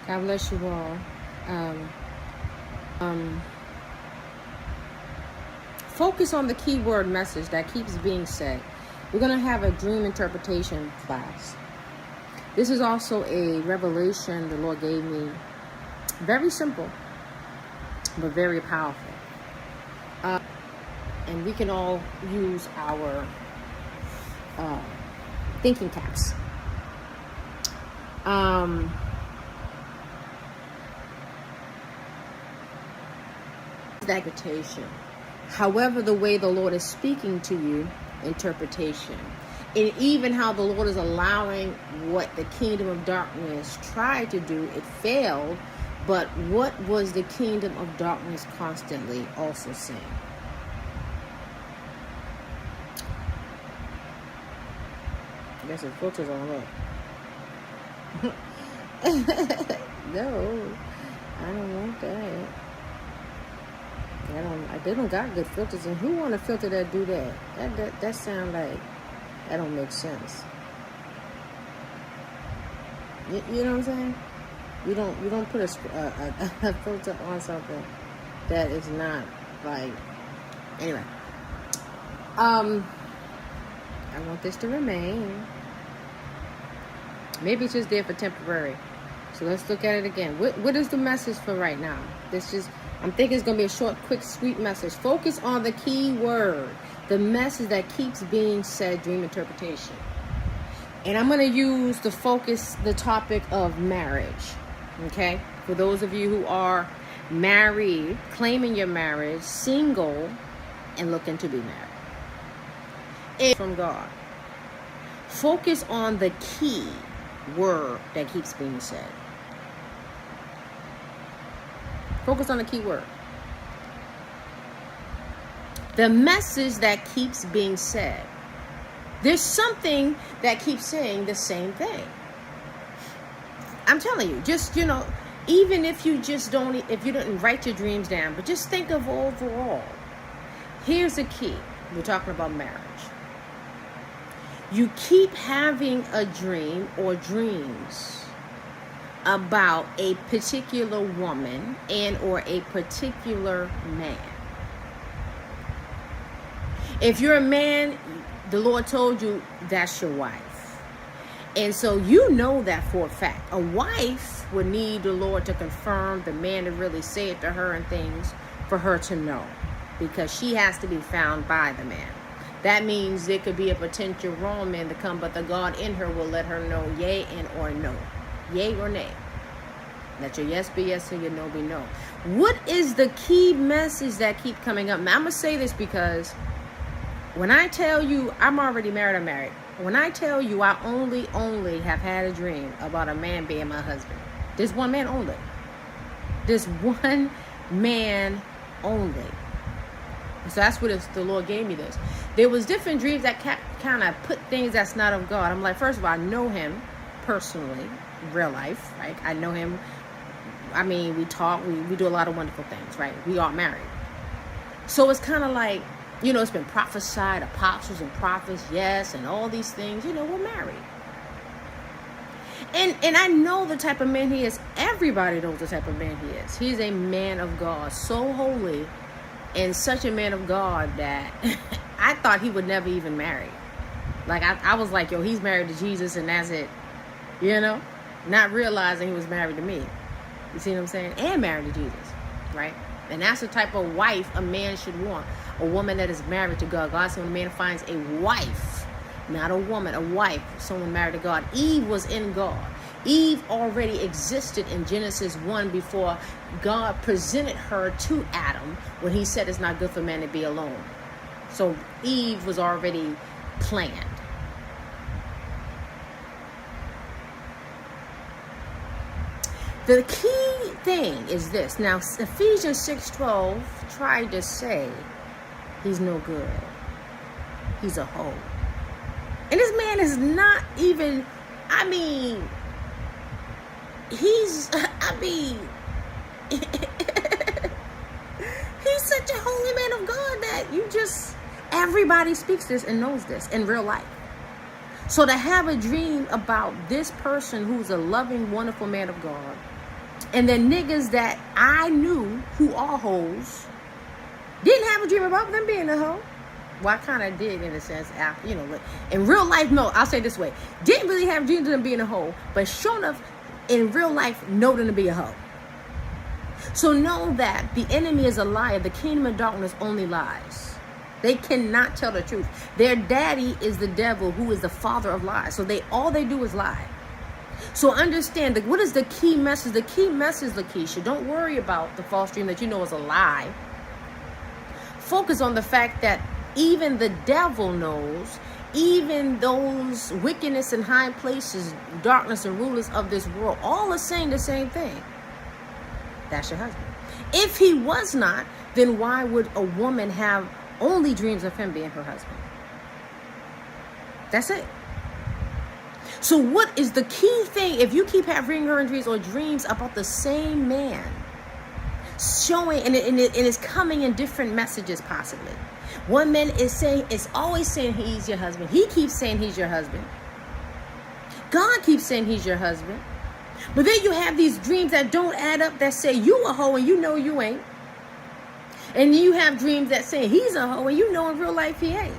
God bless you all. Focus on the keyword message that keeps being said. We're going to have a dream interpretation class. This is also a revelation the Lord gave me. Very simple, but very powerful. And we can all use our thinking caps. Interpretation. However, the way the Lord is speaking to you, interpretation. And even how the Lord is allowing what the kingdom of darkness tried to do, it failed. But what was the kingdom of darkness constantly also saying? I guess it filters on up. No, I don't want that. They don't got good filters, and who want a filter that do that? That sound like that don't make sense. You know what I'm saying? You don't put a filter on something that is not like. Anyway, I want this to remain. Maybe it's just there for temporary. So let's look at it again. What is the message for right now? I'm thinking it's going to be a short, quick, sweet message. Focus on the key word, the message that keeps being said, dream interpretation. And I'm going to use the topic of marriage. Okay? For those of you who are married, claiming your marriage, single, and looking to be married. It's from God. Focus on the key word that keeps being said. Focus on the key word. The message that keeps being said. There's something that keeps saying the same thing. I'm telling you, just, even if you didn't write your dreams down, but just think of overall. Here's the key. We're talking about marriage. You keep having a dream or dreams about a particular woman and or a particular man. If you're a man, the Lord told you that's your wife. And so you know that for a fact. A wife would need the Lord to confirm, the man to really say it to her and things for her to know. Because she has to be found by the man. That means there could be a potential wrong man to come, but the God in her will let her know yay and or no. Yay or nay. Let your yes be yes and your no be no. What is the key message that keep coming up? Now, I'm going to say this because when I tell you I'm already married, I'm married. When I tell you I only have had a dream about a man being my husband. There's one man only. There's one man only. So that's what the Lord gave me this. There was different dreams that kind of put things that's not of God. I'm like, first of all, I know him personally, real life, right? I know him. I mean, we talk, we do a lot of wonderful things, right? We are married. So it's kind of like, it's been prophesied, apostles and prophets, yes, and all these things, we're married. And I know the type of man he is. Everybody knows the type of man he is. He's a man of God, so holy. And such a man of God that I thought he would never even marry. Like, I was like, he's married to Jesus and that's it. Not realizing he was married to me. You see what I'm saying? And married to Jesus, right? And that's the type of wife a man should want. A woman that is married to God. God said when a man finds a wife, not a woman, a wife, someone married to God. Eve was in God. Eve already existed in Genesis 1 before God presented her to Adam when he said it's not good for man to be alone. So Eve was already planned. The key thing is this. Now, Ephesians 6:12 tried to say he's no good. He's a hoe. And this man is not even, he's such a holy man of God that everybody speaks this and knows this in real life. So to have a dream about this person who's a loving, wonderful man of God And the niggas that I knew who are hoes didn't have a dream about them being a hoe. Well, I kind of did in a sense. You know, in real life, no, I'll say it this way. Didn't really have dreams of them being a hoe, but sure enough, in real life, know them to be a hoe. So know that the enemy is a liar. The kingdom of darkness only lies. They cannot tell the truth. Their daddy is the devil, who is the father of lies. So all they do is lie. So understand what is the key message? The key message, Lakeisha, don't worry about the false dream that you know is a lie. Focus on the fact that even the devil knows, even those wickedness in high places, darkness and rulers of this world, all are saying the same thing. That's your husband. If he was not, then why would a woman have only dreams of him being her husband? That's it. So what is the key thing? If you keep having recurring dreams or dreams about the same man, showing, and it's coming in different messages possibly. One man is always saying he's your husband. He keeps saying he's your husband. God keeps saying he's your husband. But then you have these dreams that don't add up, that say you a hoe and you know you ain't. And you have dreams that say he's a hoe and you know in real life he ain't.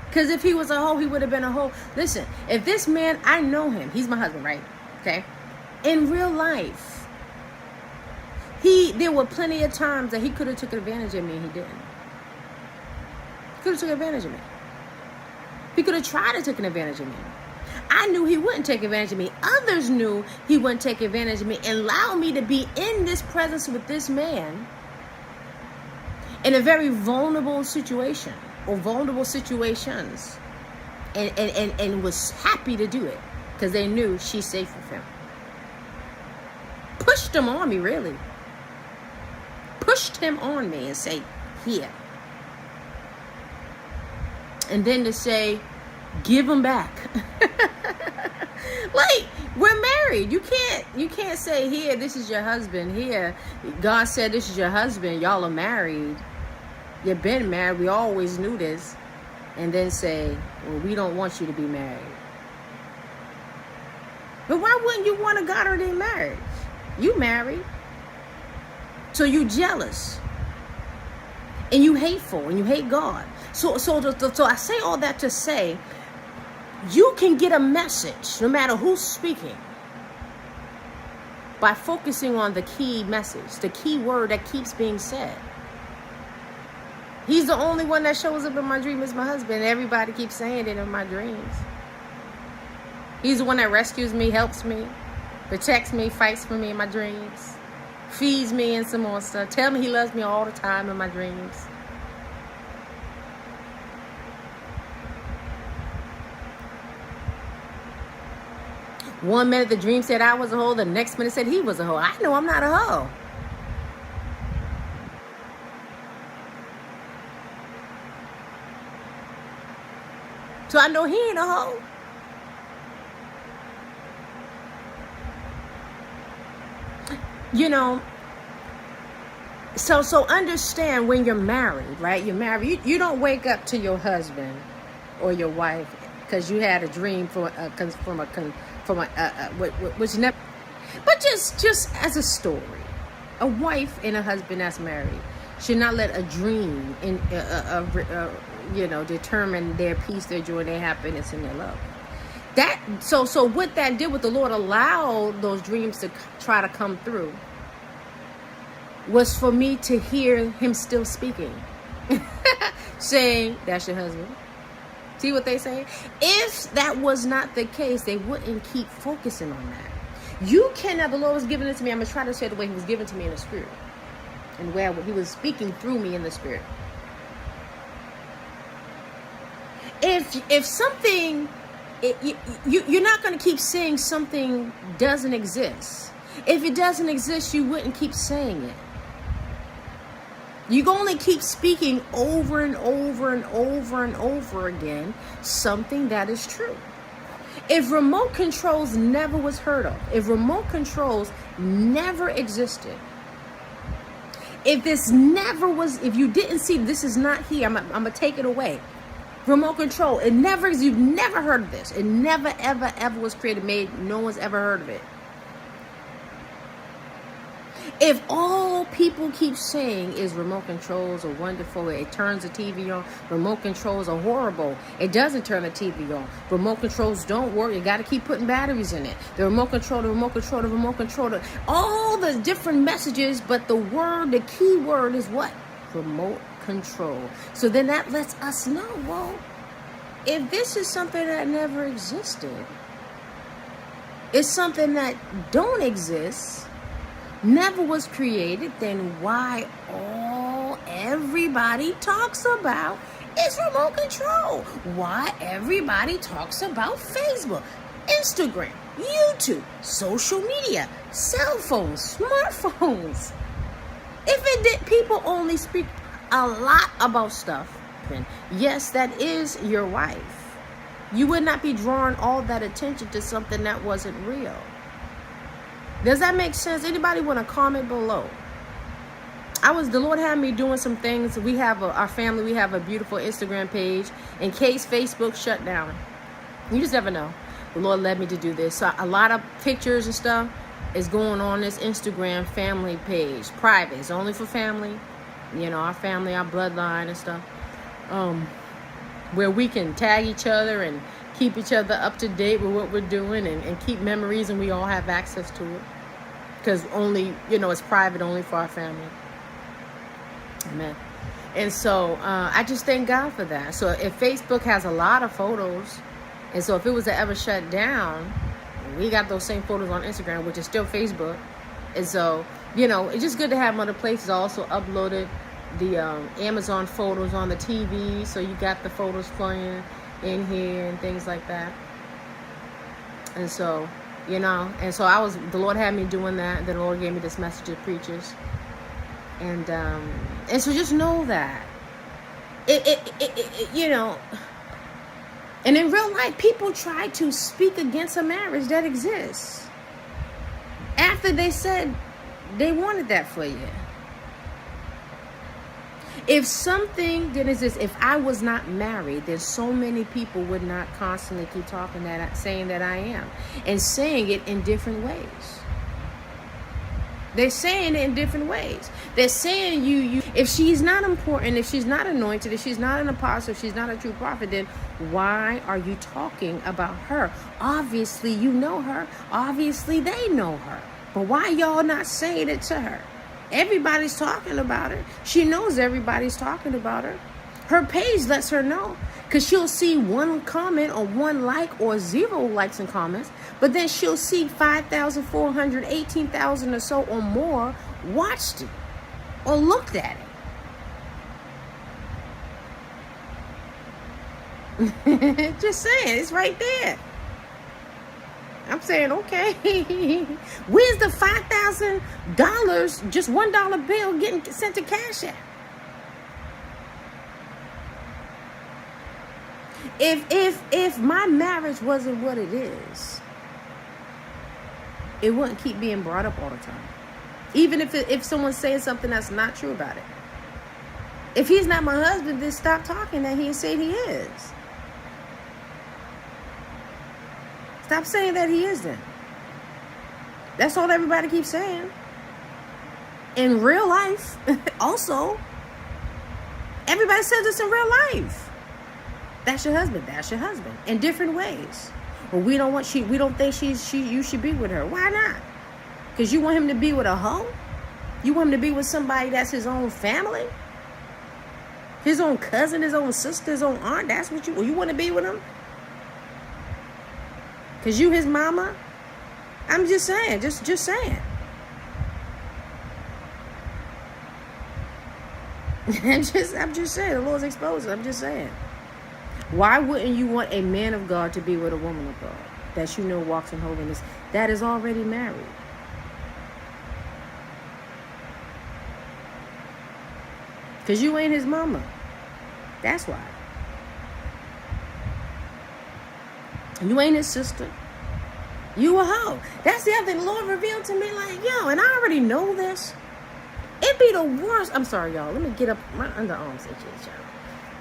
Because if he was a hoe, he would have been a hoe. Listen, if this man, I know him. He's my husband, right? Okay? In real life, there were plenty of times that he could have taken advantage of me and he didn't. He could have taken advantage of me. He could have tried to take advantage of me. I knew he wouldn't take advantage of me. Others knew he wouldn't take advantage of me and allow me to be in this presence with this man in a very vulnerable situation or vulnerable situations, and was happy to do it because they knew she's safe with him. Pushed him on me, really. Pushed him on me and say, here. And then to say, give him back. Like, we're married. You can't say, here, this is your husband. Here, God said this is your husband. Y'all are married. You've been married. We always knew this. And then say, well, we don't want you to be married. But why wouldn't you want a God-ordained marriage? You married. So you jealous. And you hateful. And you hate God. So I say all that to say, you can get a message, no matter who's speaking, by focusing on the key message, the key word that keeps being said. He's the only one that shows up in my dream is my husband. Everybody keeps saying it in my dreams. He's the one that rescues me, helps me, protects me, fights for me in my dreams, feeds me and some more stuff. Tell me he loves me all the time in my dreams. One minute the dream said I was a hoe, the next minute said he was a hoe. I know I'm not a hoe. So I know he ain't a hoe. You know, so understand when you're married, right? You're married. You don't wake up to your husband or your wife because you had a dream which never. But just as a story, a wife and a husband that's married should not let a dream determine their peace, their joy, their happiness, and their love. So what that did with the Lord allowed those dreams to try to come through was for me to hear him still speaking, saying, that's your husband. See what they say? If that was not the case, they wouldn't keep focusing on that. You cannot, the Lord was giving it to me. I'm going to try to say it the way he was given to me in the spirit. And where he was speaking through me in the spirit. If something, you're not going to keep saying something doesn't exist. If it doesn't exist, you wouldn't keep saying it. You can only keep speaking over and over and over and over again something that is true. If remote controls never was heard of, if remote controls never existed, if this never was, if you didn't see this is not here, I'm going to take it away. Remote control, it never, you've never heard of this. It never, ever, ever was created, made. No one's ever heard of it. If all people keep saying is remote controls are wonderful, it turns the TV on, remote controls are horrible, it doesn't turn the TV on, remote controls don't work, you got to keep putting batteries in it, the remote control, the remote control, the remote control, all the different messages, but the key word is what? Remote control. So then that lets us know, well, if this is something that never existed, it's something that don't exist, never was created, then why everybody talks about is remote control? Why everybody talks about Facebook, Instagram, YouTube, social media, cell phones, smartphones? If it did, people only speak a lot about stuff. Yes, that is your wife. You would not be drawing all that attention to something that wasn't real. Does that make sense? Anybody want to comment below? The Lord had me doing some things. We have our family, we have a beautiful Instagram page in case Facebook shut down. You just never know. The Lord led me to do this. So a lot of pictures and stuff is going on this Instagram family page. Private. It's only for family. Our family, our bloodline and stuff. Where we can tag each other and keep each other up to date with what we're doing and keep memories, and we all have access to it. Because only, it's private only for our family. Amen. And so I just thank God for that. So if Facebook has a lot of photos, and so if it was to ever shut down, we got those same photos on Instagram, which is still Facebook. And so, it's just good to have them other places. I also uploaded the Amazon photos on the TV, so you got the photos playing in here and things like that. And so, the Lord had me doing that. The Lord gave me this message to preachers, and so just know that and in real life, people try to speak against a marriage that exists after they said they wanted that for you. If something didn't exist, if I was not married, then so many people would not constantly keep saying that I am, and saying it in different ways. They're saying it in different ways. They're saying you. If she's not important, if she's not anointed, if she's not an apostle, if she's not a true prophet, then why are you talking about her? Obviously, you know her. Obviously, they know her. But why y'all not saying it to her? Everybody's talking about her. She knows everybody's talking about her. Her page lets her know, because she'll see one comment or one like or 0 likes and comments, but then she'll see 5,400, 18,000 or so or more watched it or looked at it. Just saying, it's right there. I'm saying, okay, where's the $5,000, just $1 bill getting sent to Cash App? If my marriage wasn't what it is, it wouldn't keep being brought up all the time. Even if someone's saying something that's not true about it. If he's not my husband, then stop talking that he said he is. Stop saying that he isn't. That's all everybody keeps saying. In real life, also, everybody says this in real life. That's your husband. That's your husband. In different ways. Well, we don't think you should be with her. Why not? Because you want him to be with a hoe? You want him to be with somebody that's his own family? His own cousin, his own sister, his own aunt? That's what you want to be with him? Because you his mama? I'm just saying. Just saying. I'm just saying. The Lord's exposed. I'm just saying. Why wouldn't you want a man of God to be with a woman of God that you know walks in holiness, that is already married? Because you ain't his mama. That's why. You ain't his sister. You a hoe. That's the other thing the Lord revealed to me, like, and I already know this. It'd be the worst. I'm sorry, y'all. Let me get up. My underarms itchy, y'all.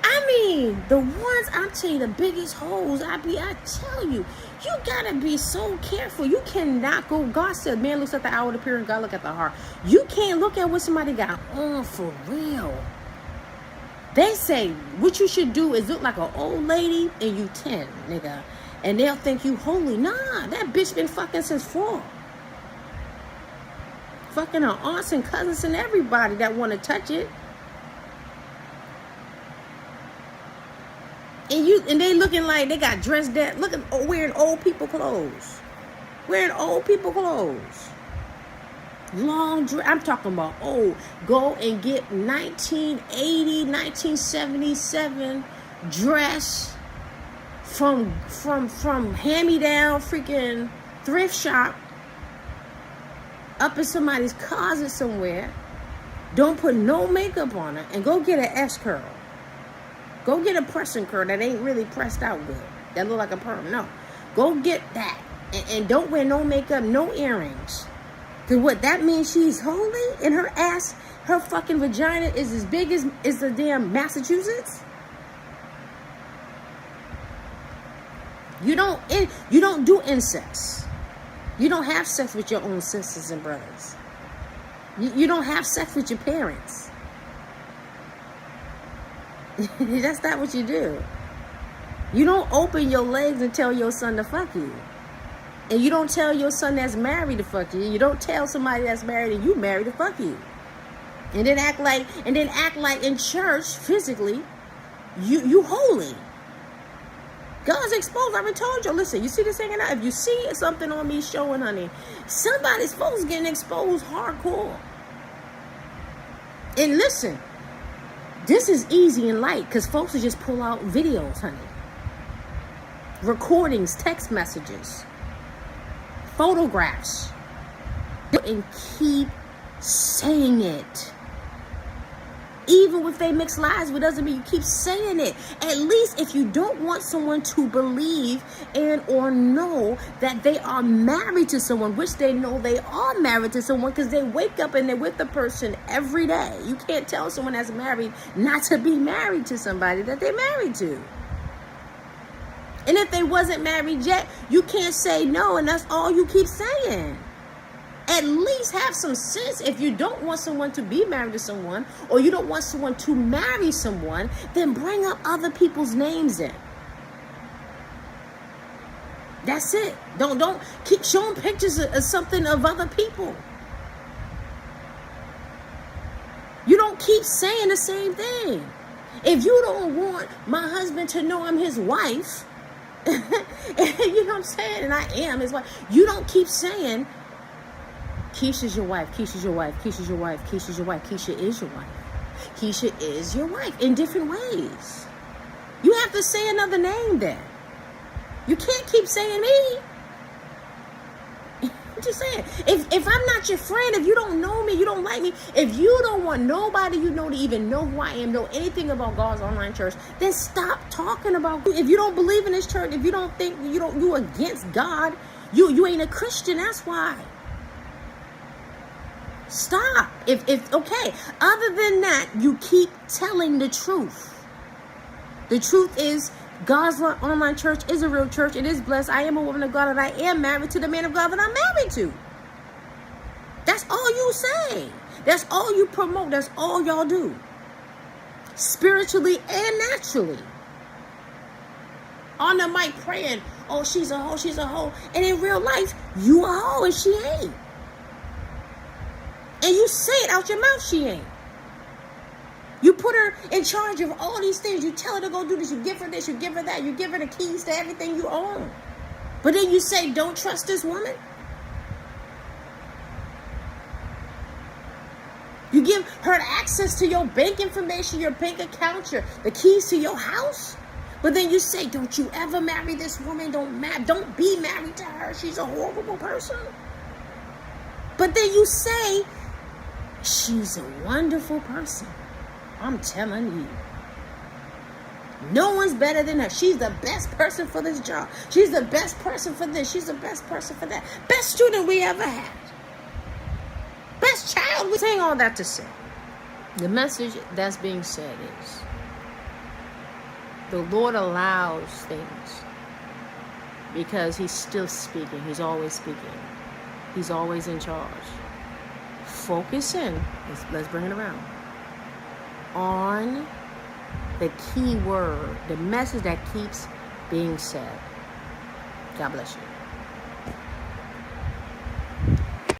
I mean, the ones, I'm telling you, the biggest holes, I tell you, You gotta be so careful. You cannot go. God said, man looks at the outward appearance, God look at the heart. You can't look at what somebody got on for real. They say what you should do is look like an old lady and you 10, nigga. And they'll think you holy. Nah, that bitch been fucking since 4. Fucking her aunts and cousins and everybody that want to touch it. And they looking like they got dressed that looking wearing old people clothes. Wearing old people clothes. Long dress. I'm talking about old. Go and get 1980, 1977 dress from hand-me-down freaking thrift shop up in somebody's closet somewhere. Don't put no makeup on her and go get an S-curl. Go get a pressing curl that ain't really pressed out good. That look like a perm. No. Go get that. And don't wear no makeup, no earrings. Because what that means, she's holy and her ass, her fucking vagina is as big as the damn Massachusetts. You don't do incest. You don't have sex with your own sisters and brothers. You don't have sex with your parents. That's not what you do. You don't open your legs and tell your son to fuck you. And you don't tell your son that's married to fuck you. You don't tell somebody that's married and you married to fuck you. And then act like in church physically, you holy. God's exposed. I've been told you. Listen, you see this hanging out? If you see something on me showing, honey, somebody's supposed to getting exposed hardcore. And listen, this is easy and light because folks will just pull out videos, honey. Recordings, text messages, photographs. And keep saying it. Even if they mix lies, it doesn't mean you keep saying it. At least if you don't want someone to believe and or know that they are married to someone, which they know they are married to someone because they wake up and they're with the person every day. You can't tell someone that's married not to be married to somebody that they're married to. And if they wasn't married yet, you can't say no, and that's all you keep saying. At least have some sense. If you don't want someone to be married to someone, or you don't want someone to marry someone, then bring up other people's names in. That's it. Don't keep showing pictures of something of other people. You don't keep saying the same thing. If you don't want my husband to know I'm his wife, you know what I'm saying? And I am his wife. You don't keep saying, Keisha's your wife, Keisha's your wife, Keisha's your wife, Keisha's your wife. Keisha is your wife. Keisha is your wife in different ways. You have to say another name then. You can't keep saying me. I'm just saying. If I'm not your friend, if you don't know me, you don't like me, if you don't want nobody you know to even know who I am, know anything about God's online church, then stop talking about. If you don't believe in this church, if you don't think you against God, you ain't a Christian. That's why. Stop. If okay. Other than that, you keep telling the truth. The truth is, God's online church is a real church. It is blessed. I am a woman of God, and I am married to the man of God that I'm married to. That's all you say. That's all you promote. That's all y'all do. Spiritually and naturally. On the mic praying, oh, she's a hoe, she's a hoe. And in real life, you a hoe and she ain't. And you say it out your mouth, she ain't. You put her in charge of all these things. You tell her to go do this. You give her this. You give her that. You give her the keys to everything you own. But then you say, don't trust this woman. You give her access to your bank information, your bank account, the keys to your house. But then you say, don't you ever marry this woman. Don't be married to her. She's a horrible person. But then you say, she's a wonderful person. I'm telling you. No one's better than her. She's the best person for this job. She's the best person for this. She's the best person for that. Best student we ever had. Best child. We're saying all that to say. The message that's being said is, the Lord allows things because he's still speaking. He's always speaking. He's always in charge. Focus in. Let's bring it around. On the key word, the message that keeps being said. God bless you.